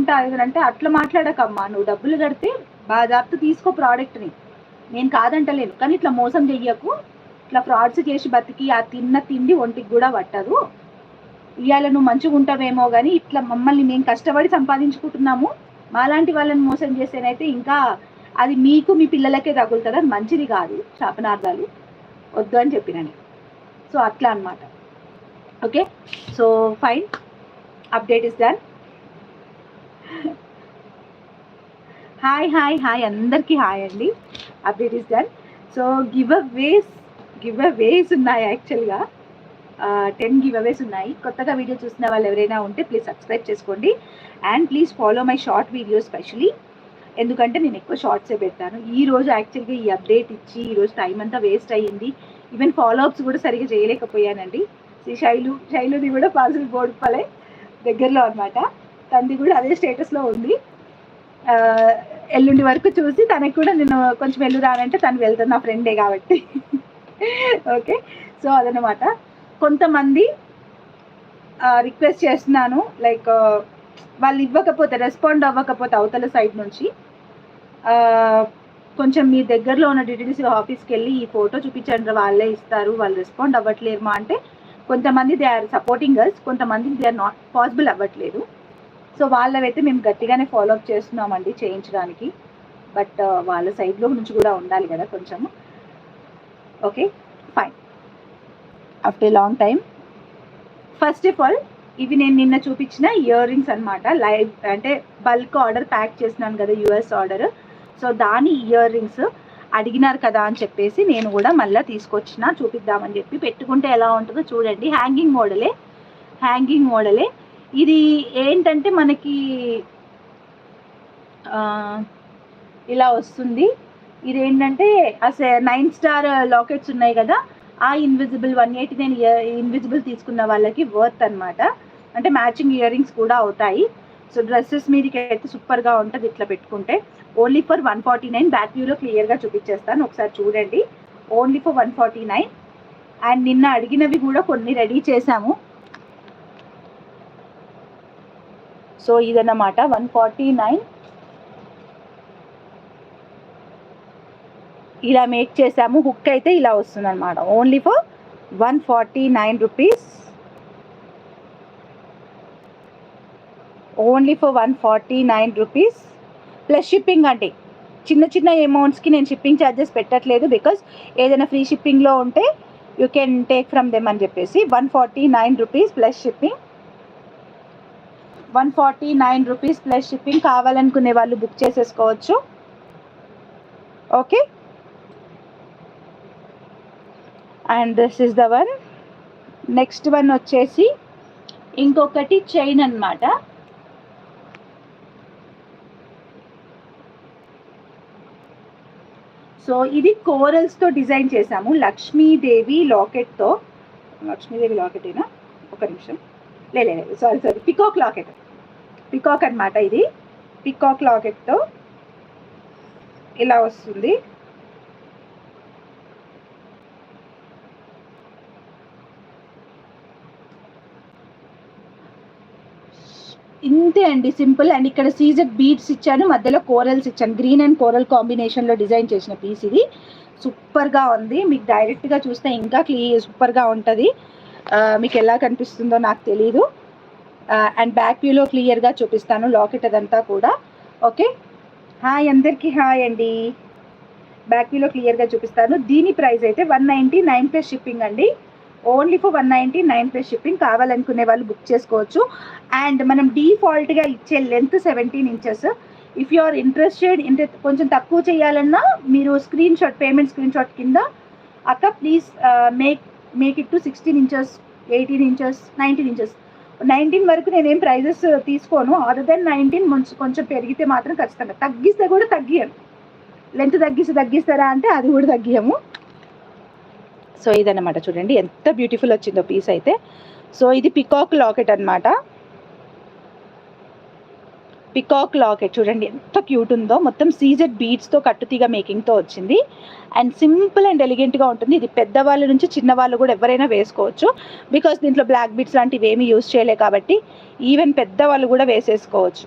తీసుకుంటా అంటే అట్లా మాట్లాడకమ్మా. నువ్వు డబ్బులు కడితే బాధాప్తు తీసుకో ప్రోడక్ట్ని, నేను కాదంటలేను. కానీ ఇట్లా మోసం చెయ్యకు. ఇట్లా ఫ్రాడ్స్ చేసి బతికి ఆ తిన్న తిండి ఒంటికి కూడా పట్టదు. ఇవాళ నువ్వు మంచిగా ఉంటావేమో కానీ ఇట్లా మమ్మల్ని మేము కష్టపడి సంపాదించుకుంటున్నాము, మాలాంటి వాళ్ళని మోసం చేసేనైతే ఇంకా అది మీకు మీ పిల్లలకే తగులుతుంది. అది మంచిది కాదు. శాపనార్థాలు వద్దు అని చెప్పినని. సో అట్లా అనమాట. Okay, so fine, update is done. Hi hi hi అందరికీ హాయ్ అండి. Update is done. So giveaways ఉన్నాయి. యాక్చువల్గా 10 గివ్ అవేస్ ఉన్నాయి. కొత్తగా వీడియో చూసిన వాళ్ళు ఎవరైనా ఉంటే ప్లీజ్ సబ్స్క్రైబ్ చేసుకోండి and please follow my short video especially. ఎందుకంటే నేను ఎక్కువ షార్ట్సే పెడతాను. ఈరోజు యాక్చువల్గా ఈ అప్డేట్ ఇచ్చి ఈరోజు టైం అంతా వేస్ట్ అయ్యింది. ఈవెన్ ఫాలోఅప్స్ కూడా సరిగ్గా చేయలేకపోయానండి. శైలుది కూడా పార్సల్ బోర్డుపలే దగ్గరలో అనమాట. తనది కూడా అదే స్టేటస్లో ఉంది. ఎల్లుండి వరకు చూసి తనకి కూడా నేను కొంచెం వెళ్ళు రానంటే తను వెళ్తాను, నా ఫ్రెండే కాబట్టి. ఓకే, సో అదనమాట. కొంతమంది రిక్వెస్ట్ చేస్తున్నాను, లైక్ వాళ్ళు ఇవ్వకపోతే, రెస్పాండ్ అవ్వకపోతే అవతల సైడ్ నుంచి కొంచెం మీ దగ్గరలో ఉన్న డిటిడిసి ఆఫీస్కి వెళ్ళి ఈ ఫోటో చూపించండి, వాళ్ళే ఇస్తారు, వాళ్ళు రెస్పాండ్ అవ్వట్లేరు మా అంటే కొంతమంది దే ఆర్ సపోర్టింగ్ అస్, కొంతమంది దే ఆర్ నాట్ పాసిబుల్ అవ్వట్లేదు. సో వాళ్ళవైతే మేము గట్టిగానే ఫాలోఅప్ చేస్తున్నామండి చేయించడానికి. బట్ వాళ్ళ సైడ్లో నుంచి కూడా ఉండాలి కదా కొంచెం. Okay fine, after long time. First of all ఇవి నేను నిన్న చూపించిన ఇయర్ రింగ్స్ అనమాట. లైవ్ అంటే బల్క్ ఆర్డర్ ప్యాక్ చేసినాను కదా, యూఎస్ ఆర్డర్. సో దాని ఇయర్ రింగ్స్ అడిగినారు కదా అని చెప్పేసి నేను కూడా మళ్ళీ తీసుకొచ్చిన చూపిద్దామని చెప్పి. పెట్టుకుంటే ఎలా ఉంటుందో చూడండి. హ్యాంగింగ్ మోడలే ఇది. ఏంటంటే మనకి ఇలా వస్తుంది. ఇది ఏంటంటే 9 స్టార్ లాకెట్స్ ఉన్నాయి కదా, ఆ ఇన్విజిబుల్ 189 ఇన్విజిబుల్ తీసుకున్న వాళ్ళకి వర్త్ అనమాట. అంటే మ్యాచింగ్ ఇయర్ రింగ్స్ కూడా అవుతాయి. సో డ్రెస్సెస్ మీదకి అయితే సూపర్గా ఉంటుంది ఇట్లా పెట్టుకుంటే. Only for 149. బ్యాక్ వ్యూలో క్లియర్గా చూపించేస్తాను, ఒకసారి చూడండి. Only for 149. అండ్ నిన్న అడిగినవి కూడా కొన్ని రెడీ చేశాము. సో ఇదన్నమాట 149 ఇలా మేక్ చేసాము. హుక్ అయితే ఇలా వస్తుంది అనమాట. Only for 149 rupees. Only for 149 rupees plus shipping అండి. చిన్న అమౌంట్స్కి నేను షిప్పింగ్ ఛార్జెస్ పెట్టట్లేదు, బికాజ్ ఏదైనా ఫ్రీ షిప్పింగ్లో ఉంటే you can take from them అని చెప్పేసి. 149 rupees plus shipping. 149 rupees plus shipping. కావాలనుకునే వాళ్ళు బుక్ చేసేసుకోవచ్చు. Okay, and this is the one. Next one వచ్చేసి ఇంకొకటి చైన్ అన్నమాట. సో ఇది కోరల్స్తో డిజైన్ చేసాము. లక్ష్మీదేవి లాకెట్తో. లక్ష్మీదేవి లాకెటేనా? ఒక నిమిషం. లేదు సారీ, పికాక్ లాకెట్. పికాక్ అనమాట ఇది. పికాక్ లాకెట్తో ఇలా వస్తుంది. ఇంతే అండి, సింపుల్. అండ్ ఇక్కడ సీజెడ్ బీడ్స్ ఇచ్చాను, మధ్యలో కోరల్స్ ఇచ్చాను. గ్రీన్ అండ్ కోరల్ కాంబినేషన్లో డిజైన్ చేసిన పీస్ ఇది. సూపర్గా ఉంది. మీకు డైరెక్ట్గా చూస్తే ఇంకా సూపర్గా ఉంటుంది. మీకు ఎలా కనిపిస్తుందో నాకు తెలీదు. అండ్ బ్యాక్ వ్యూలో క్లియర్గా చూపిస్తాను లాకెట్ అదంతా కూడా. ఓకే, హాయ్ అందరికీ హాయ్ అండి. బ్యాక్ వ్యూలో క్లియర్గా చూపిస్తాను. దీని ప్రైస్ అయితే 199 ప్లస్ షిప్పింగ్ అండి. Only for 199 plus shipping. కావాలనుకునే వాళ్ళు బుక్ చేసుకోవచ్చు. అండ్ మనం డిఫాల్ట్గా ఇచ్చే length 17 inches. If you are interested కొంచెం తక్కువ చేయాలన్నా మీరు పేమెంట్ స్క్రీన్ షాట్ కింద అక్క please make it to 16 inches, 18 inches, 19 inches. 19 వరకు నేనేం ప్రైజెస్ తీసుకోను. అదర్ దెన్ 19 కొంచెం పెరిగితే మాత్రం ఖచ్చితంగా. తగ్గిస్తే కూడా తగ్గియను. లెంత్ తగ్గిస్తారా అంటే అది కూడా తగ్గియము. సో ఇదన్నమాట. చూడండి ఎంత బ్యూటిఫుల్ వచ్చిందో పీస్ అయితే. సో ఇది పికాక్ లాకెట్ అనమాట. పికాక్ లాకెట్ చూడండి ఎంత క్యూట్ ఉందో. మొత్తం సీజెడ్ బీడ్స్తో కట్టుతీగ మేకింగ్తో వచ్చింది. అండ్ సింపుల్ అండ్ ఎలిగెంట్గా ఉంటుంది. ఇది పెద్దవాళ్ళ నుంచి చిన్నవాళ్ళు కూడా ఎవరైనా వేసుకోవచ్చు. బికాస్ దీంట్లో బ్లాక్ బీడ్స్ లాంటివి ఏమీ యూజ్ చేయలే కాబట్టి ఈవెన్ పెద్దవాళ్ళు కూడా వేసేసుకోవచ్చు.